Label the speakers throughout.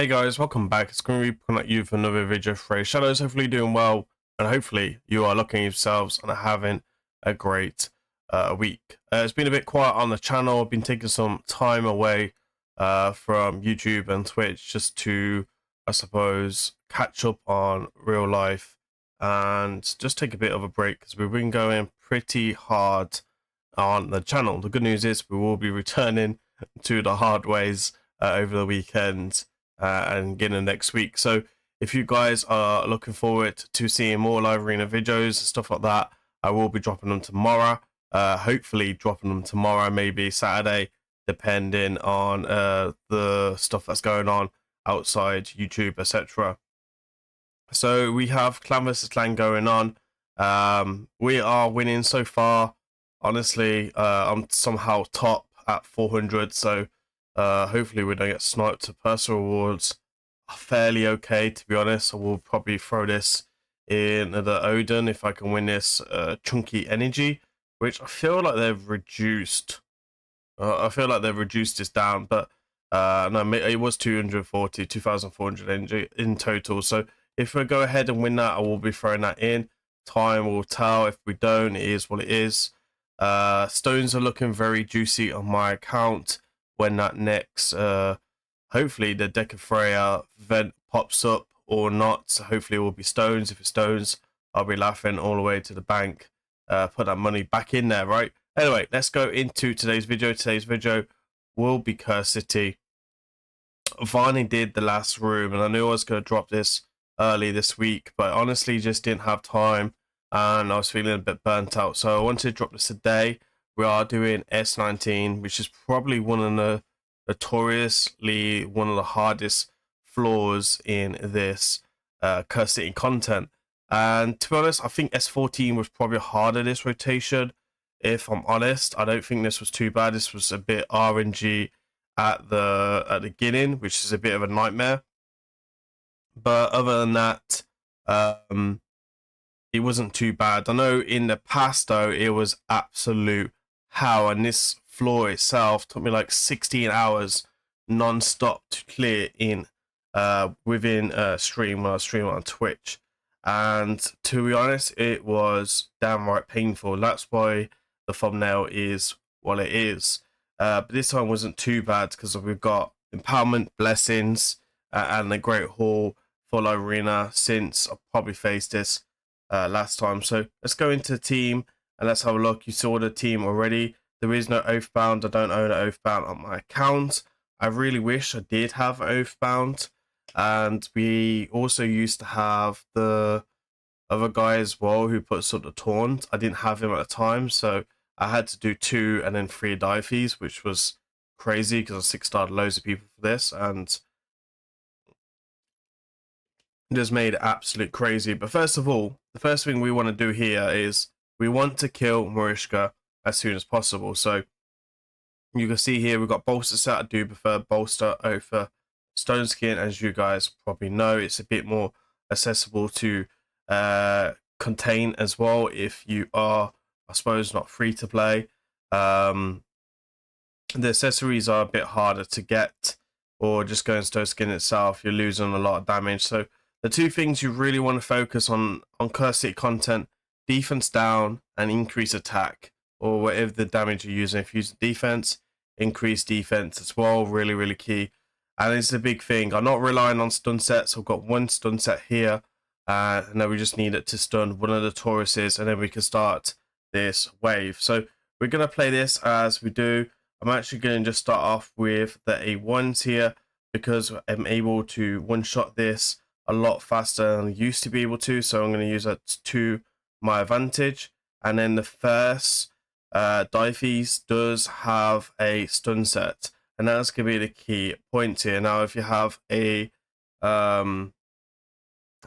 Speaker 1: Hey guys, welcome back. It's Grimreaper coming at you for another video for Raidshadowlegends. Hopefully doing well, and hopefully you are looking at yourselves and are having a great week. It's been a bit quiet on the channel. I've been taking some time away from YouTube and Twitch just to, I suppose, catch up on real life and just take a bit of a break because we've been going pretty hard on the channel. The good news is we will be returning to the hard ways over the weekend and beginning next week. So if you guys are looking forward to seeing more live arena videos and stuff like that, I will be dropping them tomorrow. Hopefully dropping them tomorrow, maybe Saturday, depending on the stuff that's going on outside YouTube, etc. So we have clan versus clan going on. We are winning so far. Honestly, I'm somehow top at 400, so hopefully we don't get sniped. To personal rewards are fairly okay, to be honest. I will probably throw this in the Odin if I can win this chunky energy, which I feel like they've reduced. I feel like they've reduced this down, but no, it was 2,400 energy in total. So if we go ahead and win that, I will be throwing that in. Time will tell. If we don't, it is what it is. Stones are looking very juicy on my account when that next hopefully the Deck of Freya vent pops up or not. So hopefully it will be stones. If it's stones, I'll be laughing all the way to the bank. Put that money back in there, right? Anyway, let's go into today's video. Today's video will be Curse City. Varney did the last room, and I knew I was going to drop this early this week, but honestly just didn't have time and I was feeling a bit burnt out, so I wanted to drop this today. We are doing S19, which is probably one of the notoriously one of the hardest floors in this Curse City content. And to be honest, I think S14 was probably harder this rotation. If I'm honest, I don't think this was too bad. This was a bit RNG at the beginning, which is a bit of a nightmare. But other than that, it wasn't too bad. I know in the past though, it was absolute hell, and this floor itself took me like 16 hours non-stop to clear in within stream when I was streaming on Twitch. And to be honest, it was downright painful. That's why the thumbnail is what it is. But this time wasn't too bad because we've got empowerment, blessings, and the Great Hall full arena since I probably faced this last time. So let's go into the team and let's have a look. You saw the team already. There is no Oathbound. I don't own an Oathbound on my account. I really wish I did have Oathbound. And we also used to have the other guy as well who puts up the taunt. I didn't have him at the time, so I had to do 2 and then 3 DAITHIs, which was crazy because I 6-starred loads of people for this and just made it absolute crazy. But first of all, the first thing we want to do here is we want to kill Marishka as soon as possible. So you can see here we've got bolster set. I do prefer bolster over stone skin, as you guys probably know. It's a bit more accessible to contain as well if you are, I suppose, not free to play. The accessories are a bit harder to get, or just going stone skin itself, you're losing a lot of damage. So the two things you really want to focus on Curse City content: defense down and increase attack, or whatever the damage you're using. If you're using defense, increase defense as well. Really, really key. And it's a big thing. I'm not relying on stun sets. I've got 1 stun set here, and then we just need it to stun one of the Tauruses, and then we can start this wave. So we're going to play this as we do. I'm actually going to just start off with the A1s here because I'm able to one-shot this a lot faster than I used to be able to. So I'm going to use that to my advantage. And then the first DAITHI does have a stun set, and that's going to be the key point here. Now, if you have a an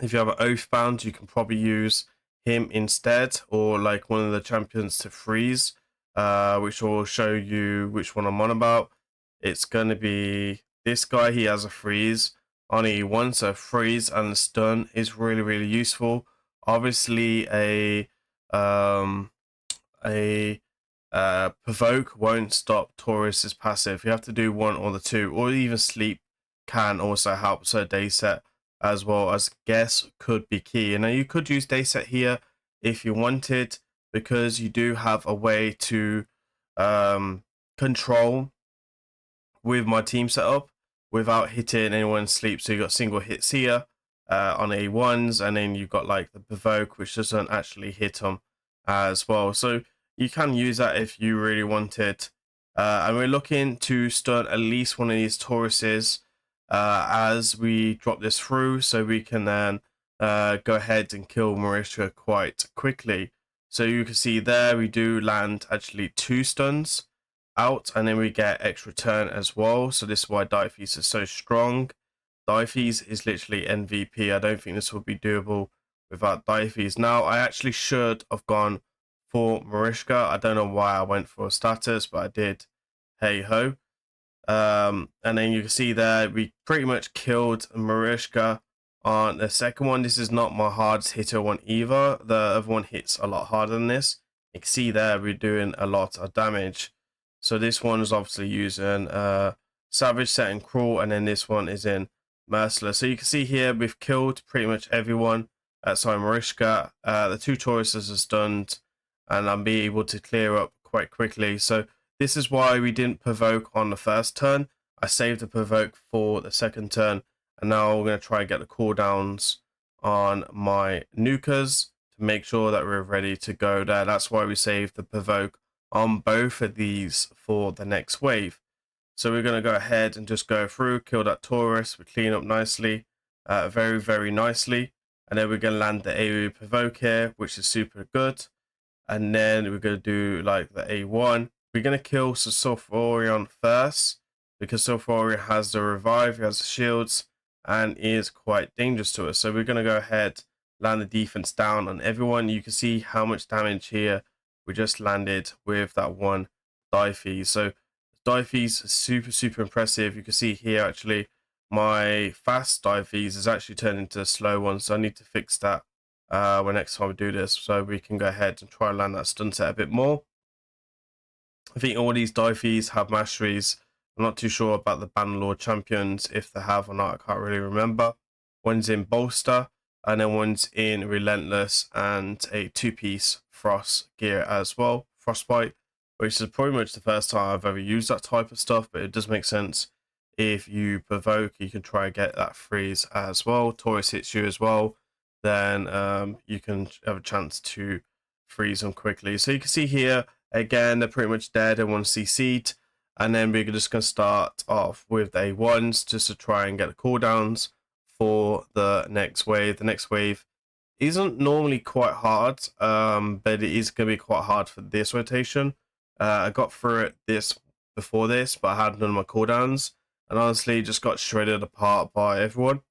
Speaker 1: Oathbound, you can probably use him instead, or like one of the champions to freeze, which will show you which one I'm on about. It's going to be this guy. He has a freeze on E1, so freeze and the stun is really, really useful. Obviously, a provoke won't stop Taurus's passive. You have to do one or the two, or even sleep can also help. So day set as well as guess could be key. And now you could use day set here if you wanted, because you do have a way to control with my team setup without hitting anyone's sleep. So you got single hits here on A1s, and then you've got like the provoke, which doesn't actually hit them as well. So you can use that if you really wanted. And we're looking to stun at least one of these Tauruses as we drop this through, so we can then go ahead and kill Marisha quite quickly. So you can see there we do land actually 2 stuns out, and then we get extra turn as well. So this is why DAITHI is so strong. DAITHI is literally MVP. I don't think this will be doable without DAITHI. Now I actually should have gone for Mariska. I don't know why I went for a status, but I did. Hey ho. And then you can see there we pretty much killed Mariska on the second one. This is not my hardest hitter one either. The other one hits a lot harder than this. You can see there we're doing a lot of damage. So this one is obviously using Savage, Set, and Cruel, and then this one is in Merciless. So you can see here we've killed pretty much everyone. Sorry, Mariska. The 2 Tauruses are stunned, and I'm being able to clear up quite quickly. So this is why we didn't provoke on the first turn. I saved the provoke for the second turn, and now we're going to try and get the cooldowns on my nukers to make sure that we're ready to go there. That's why we saved the provoke on both of these for the next wave. So we're going to go ahead and just go through, kill that Taurus, we clean up nicely, very, very nicely. And then we're going to land the AoE provoke here, which is super good. And then we're going to do like the A1. We're going to kill Sulfurion first, because Sulfurion has the revive, he has the shields, and is quite dangerous to us. So we're going to go ahead, land the defense down on everyone. You can see how much damage here we just landed with that one DAITHI. So DAITHI's super, super impressive. You can see here actually my fast DAITHI's is actually turned into a slow one. So I need to fix that when next time we do this, so we can go ahead and try and land that stun set a bit more. I think all these DAITHI's have masteries. I'm not too sure about the Bannerlord champions, if they have or not, I can't really remember. One's in Bolster, and then one's in Relentless, and a 2-piece Frost gear as well, Frostbite, which is pretty much the first time I've ever used that type of stuff, but it does make sense. If you provoke, you can try and get that freeze as well. Taurus hits you as well, then you can have a chance to freeze them quickly. So you can see here, again, they're pretty much dead and 1 CC'd. And then we're just going to start off with the A1s just to try and get the cooldowns for the next wave. The next wave isn't normally quite hard, but it is going to be quite hard for this rotation. I got through it before this, but I hadn't done my cooldowns, and honestly just got shredded apart by everyone,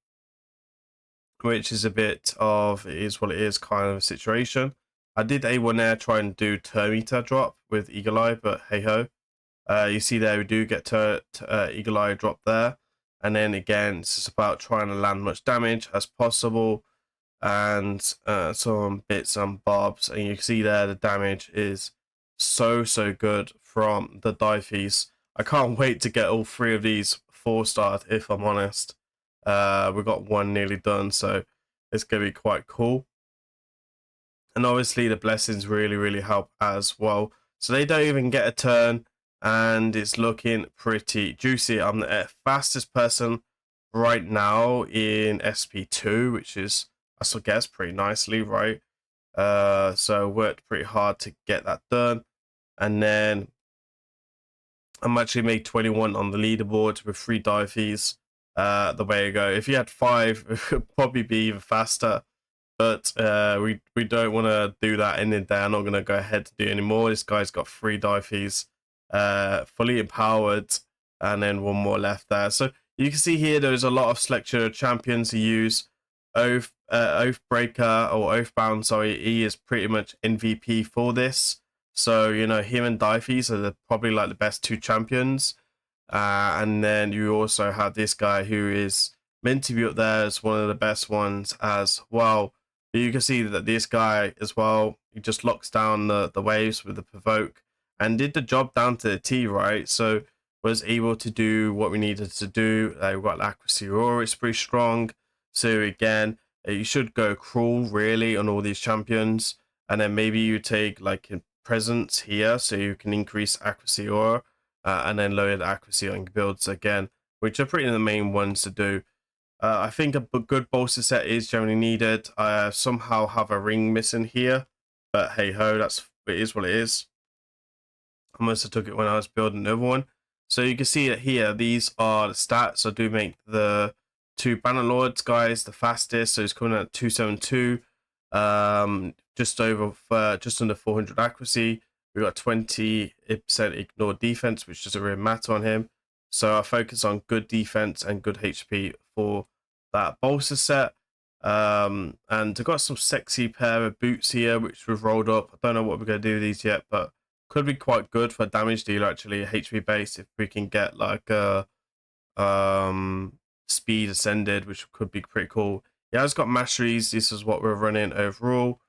Speaker 1: which is a bit of it is what it is kind of a situation. I did A1 there, try and do turn meter drop with Eagle Eye, but hey ho. You see there we do get Eagle Eye drop there, and then again it's just about trying to land much damage as possible, and some bits and bobs, and you can see there the damage is so good from the DAITHI's. I can't wait to get all 3 of these 4-starred, if I'm honest. We've got 1 nearly done, so it's gonna be quite cool. And obviously the blessings really help as well. So they don't even get a turn, and it's looking pretty juicy. I'm the fastest person right now in SP2, which is, I still guess, pretty nicely, right? So worked pretty hard to get that done. And then I'm actually made 21 on the leaderboard with 3 DAITHI's. The way to go. If you had 5, it would probably be even faster. But we don't want to do that in the day. I'm not going to go ahead to do anymore. This guy's got 3 DAITHI's, fully empowered, and then 1 more left there. So you can see here there's a lot of selection of champions who use Oathbreaker or Oathbound. Sorry, he is pretty much MVP for this. So you know him and DAITHI's are probably like the best 2 champions. And then you also have this guy who is meant to be up there as one of the best ones as well. But you can see that this guy as well, he just locks down the waves with the provoke and did the job down to the T, right? So was able to do what we needed to do. We've got accuracy aura, it's pretty strong. So again, you should go cruel really on all these champions, and then maybe you take like a presence here so you can increase accuracy aura, and then lower the accuracy on builds again, which are pretty the main ones to do. I think a good bolster set is generally needed. I somehow have a ring missing here, but hey ho, it is what it is. I must have took it when I was building another one. So you can see that here, these are the stats. I do make the 2 Banner Lords guys the fastest, so it's coming at 272, just under 400 accuracy. We got 20% ignore defense, which doesn't really matter on him. So I focus on good defense and good HP for that bolster set. And I've got some sexy pair of boots here, which we've rolled up. I don't know what we're going to do with these yet, but could be quite good for a damage dealer, actually, a HP base, if we can get like a speed ascended, which could be pretty cool. Yeah, I've got masteries. This is what we're running overall.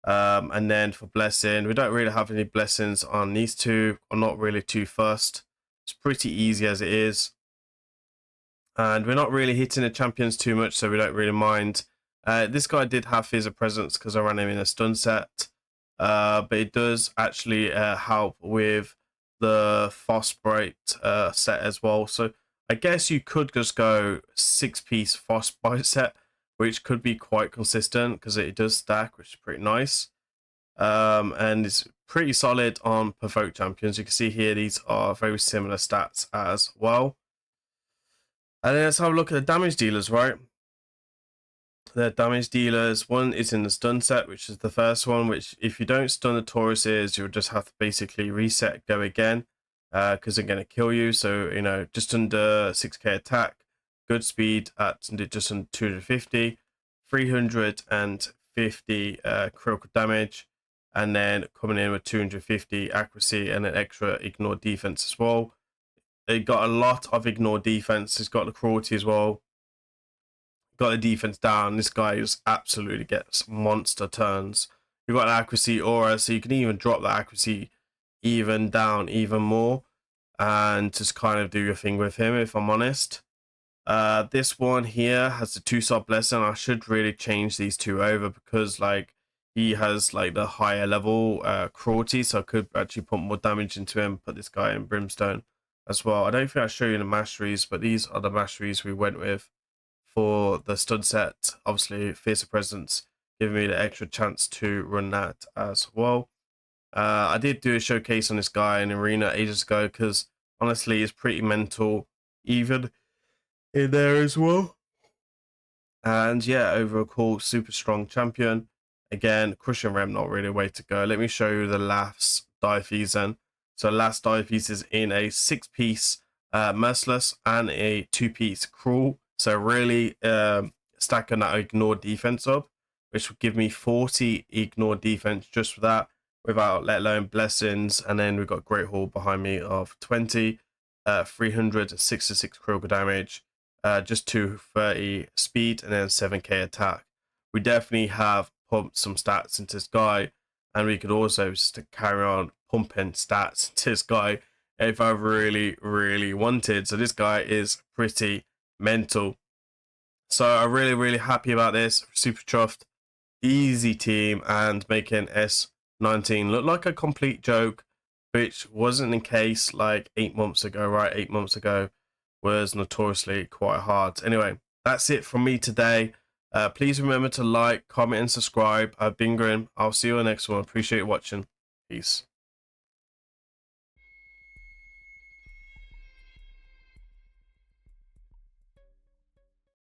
Speaker 1: And then for blessing, we don't really have any blessings on these two. I'm not really too fussed. It's pretty easy as it is. And we're not really hitting the champions too much, so we don't really mind. This guy did have Fears of Presence because I ran him in a stun set. But it does actually help with the Frostbite set as well. So I guess you could just go 6-piece Frostbite set, which could be quite consistent because it does stack, which is pretty nice. And it's pretty solid on Provoke champions. You can see here these are very similar stats as well. And then let's have a look at the damage dealers, right? The damage dealers, one is in the stun set, which is the first one, which if you don't stun the Tauruses, you'll just have to basically reset, go again, because they're going to kill you. So, you know, just under 6k attack, good speed at just under 250, 350 critical damage, and then coming in with 250 accuracy and an extra ignore defense as well. They got a lot of ignore defense. It's got the cruelty as well. Got the defense down. This guy just absolutely gets monster turns. You've got an accuracy aura, so you can even drop the accuracy even down even more and just kind of do your thing with him, if I'm honest. This one here has the 2-star blessing. I should really change these two over because like he has like the higher level cruelty, so I could actually put more damage into him, put this guy in brimstone as well. I don't think I'll show you the masteries, but these are the masteries we went with for the stun set. Obviously, Fierce Presence giving me the extra chance to run that as well. I did do a showcase on this guy in Arena ages ago because honestly, it's pretty mental even in there as well. And yeah, overall, super strong champion. Again, Crushing Rem, not really a way to go. Let me show you the last DAITHIs then. So last DAITHIs is in a 6-piece Merciless and a 2-piece Cruel. So really stacking that ignore defense up, which would give me 40 ignore defense just for that, without let alone blessings. And then we've got Great Hall behind me of 20, 366 critical damage, just 230 speed, and then 7k attack. We definitely have pumped some stats into this guy, and we could also just carry on pumping stats into this guy if I really wanted. So this guy is pretty mental. So I'm really happy about this. Super chuffed. Easy team, and making S19 look like a complete joke, which wasn't the case like 8 months ago, right? 8 months ago was notoriously quite hard. Anyway, that's it from me today. Please remember to like, comment, and subscribe. I've been Grim. I'll see you on the next one. Appreciate you watching. Peace.